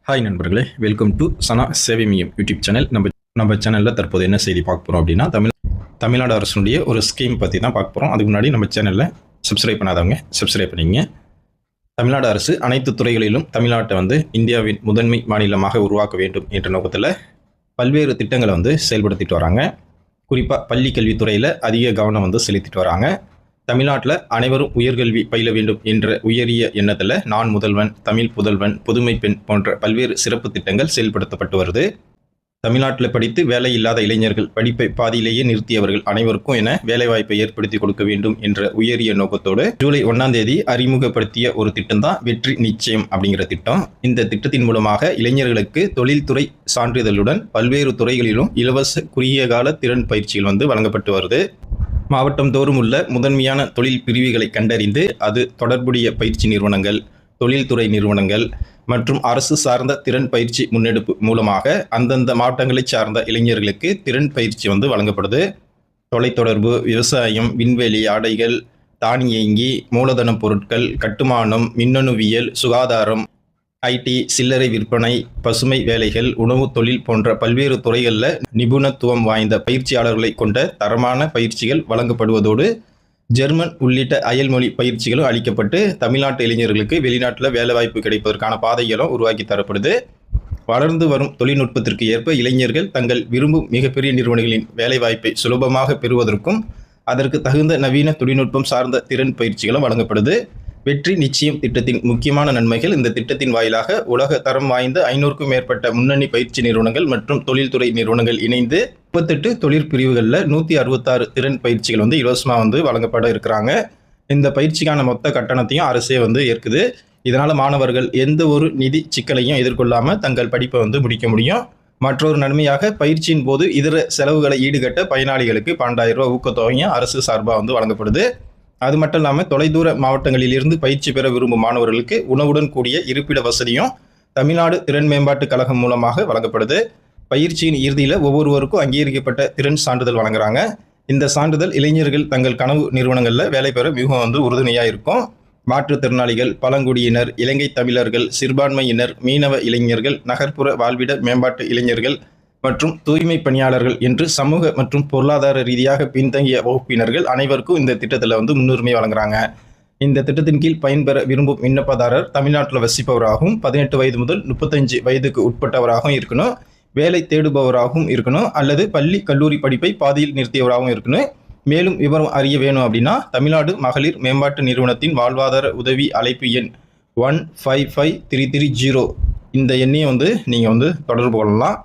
Hi நண்பர்களே, welcome to சனா சேவை மையம் யூடியூப் சேனல். நம்ம சேனலில் தற்போது என்ன செய்தி பார்க்க போகிறோம் அப்படின்னா, தமிழ்நாடு அரசுடைய ஒரு ஸ்கீம் பற்றி தான் பார்க்க போகிறோம். அதுக்கு முன்னாடி நம்ம சேனலில் சப்ஸ்கிரைப் பண்ணாதவங்க சப்ஸ்கிரைப் பண்ணிங்க. தமிழ்நாடு அரசு அனைத்து துறைகளிலும் தமிழ்நாட்டை இந்தியாவின் முதன்மை மாநிலமாக உருவாக்க வேண்டும் என்ற நோக்கத்தில் பல்வேறு திட்டங்களை செயல்படுத்திட்டு வராங்க. குறிப்பாக பள்ளி கல்வித்துறையில் அதிக கவனம் செலுத்திட்டு வராங்க. தமிழ்நாட்டில் அனைவரும் உயர்கல்வி பயில வேண்டும் என்ற உயரிய எண்ணத்தில் நான் முதல்வன், தமிழ் புதல்வன், புதுமை பெண் போன்ற பல்வேறு சிறப்பு திட்டங்கள் செயல்படுத்தப்பட்டு வருது. தமிழ்நாட்டில் படித்து வேலை இல்லாத இளைஞர்கள், படிப்பை பாதியிலேயே நிறுத்தியவர்கள் அனைவருக்கும் என வேலைவாய்ப்பை ஏற்படுத்தி கொடுக்க வேண்டும் என்ற உயரிய நோக்கத்தோடு ஜூலை 1ஆம் தேதி அறிமுகப்படுத்திய ஒரு திட்டம் தான் வெற்றி நிச்சயம் அப்படிங்கிற திட்டம். இந்த திட்டத்தின் மூலமாக இளைஞர்களுக்கு தொழில்துறை சான்றிதழுடன் பல்வேறு துறைகளிலும் இலவச குறுகிய கால திறன் பயிற்சிகள் வழங்கப்பட்டு வருது. மாவட்டம் தோறும் உள்ள முதன்மையான தொழில் பிரிவுகளை கண்டறிந்து அது தொடர்புடைய பயிற்சி நிறுவனங்கள், தொழில்துறை நிறுவனங்கள் மற்றும் அரசு சார்ந்த திறன் பயிற்சி முன்னெடுப்பு மூலமாக அந்தந்த மாவட்டங்களை சார்ந்த இளைஞர்களுக்கு திறன் பயிற்சி வழங்கப்படுது. தொலைத்தொடர்பு, விவசாயம், விண்வெளி, ஆடைகள், தானியங்கி, மூலதன பொருட்கள், கட்டுமானம், மின்னணுவியல், சுகாதாரம், ஐடி, சில்லறை விற்பனை, பசுமை வேலைகள், உணவு தொழில் போன்ற பல்வேறு துறைகளில் நிபுணத்துவம் வாய்ந்த பயிற்சியாளர்களை கொண்ட தரமான பயிற்சிகள் வழங்கப்படுவதோடு ஜெர்மன் உள்ளிட்ட அயல்மொழி பயிற்சிகளும் அளிக்கப்பட்டு தமிழ்நாட்டு இளைஞர்களுக்கு வெளிநாட்டில் வேலைவாய்ப்பு கிடைப்பதற்கான பாதைகளும் உருவாக்கி தரப்படுது. வளர்ந்து வரும் தொழில்நுட்பத்திற்கு ஏற்ப இளைஞர்கள் தங்கள் விரும்பும் மிகப்பெரிய நிறுவனங்களின் வேலைவாய்ப்பை சுலபமாக பெறுவதற்கும் அதற்கு தகுந்த நவீன தொழில்நுட்பம் சார்ந்த திறன் பயிற்சிகளும் வழங்கப்படுது. வெற்றி நிச்சயம் திட்டத்தின் முக்கியமான நன்மைகள்: இந்த திட்டத்தின் வாயிலாக உலக தரம் வாய்ந்த 500க்கும் மேற்பட்ட முன்னணி பயிற்சி நிறுவனங்கள் மற்றும் தொழில்துறை நிறுவனங்கள் இணைந்து 38 தொழிற்பிரிவுகளில் 166 திறன் பயிற்சிகள் இலவசமாக வழங்கப்பட இருக்கிறாங்க. இந்த பயிற்சிக்கான மொத்த கட்டணத்தையும் அரசே ஏற்குது. இதனால் மாணவர்கள் எந்த ஒரு நிதி சிக்கலையும் எதிர்கொள்ளாமல் தங்கள் படிப்பை முடிக்க முடியும். மற்றொரு நன்மையாக பயிற்சியின் போது இதர செலவுகளை ஈடுகட்ட பயனாளிகளுக்கு 12,000 ரூபாய் ஊக்கத்தொகையும் அரசு சார்பாக வழங்கப்படுது. அது மட்டும் இல்லாமல் தொலைதூர மாவட்டங்களில் இருந்து பயிற்சி பெற விரும்பும் மாணவர்களுக்கு உணவுடன் கூடிய இருப்பிட வசதியும் தமிழ்நாடு திறன் மேம்பாட்டு கழகம் மூலமாக வழங்கப்படுது. பயிற்சியின் இறுதியில் ஒவ்வொருவருக்கும் அங்கீகரிக்கப்பட்ட திறன் சான்றிதழ் வழங்குறாங்க. இந்த சான்றிதழ் இளைஞர்கள் தங்கள் கனவு நிறுவனங்களில் வேலை பெற மிகவும் உறுதுணையாக இருக்கும். மாற்றுத்திறனாளிகள், பழங்குடியினர், இலங்கை தமிழர்கள், சிறுபான்மையினர், மீனவ இளைஞர்கள், நகர்ப்புற வாழ்விட மேம்பாட்டு இளைஞர்கள் மற்றும் தூய்மை பணியாளர்கள் என்று சமூக மற்றும் பொருளாதார ரீதியாக பின்தங்கிய வகுப்பினர்கள் அனைவருக்கும் இந்த திட்டத்தில் முன்னுரிமை வழங்குறாங்க. இந்த திட்டத்தின் கீழ் பயன்பெற விரும்பும் விண்ணப்பதாரர் தமிழ்நாட்டில் வசிப்பவராகவும் 18 வயது முதல் 35 வயதுக்கு உட்பட்டவராகவும் இருக்கணும், வேலை தேடுபவராகவும் இருக்கணும், அல்லது பள்ளி கல்லூரி படிப்பை பாதியில் நிறுத்தியவராகவும் இருக்கணும். மேலும் விவரம் அறிய வேணும் அப்படின்னா தமிழ்நாடு மகளிர் மேம்பாட்டு நிறுவனத்தின் வாழ்வாதார உதவி அழைப்பு எண் 155330 இந்த எண்ணையும் நீங்கள் தொடர்பு கொள்ளலாம்.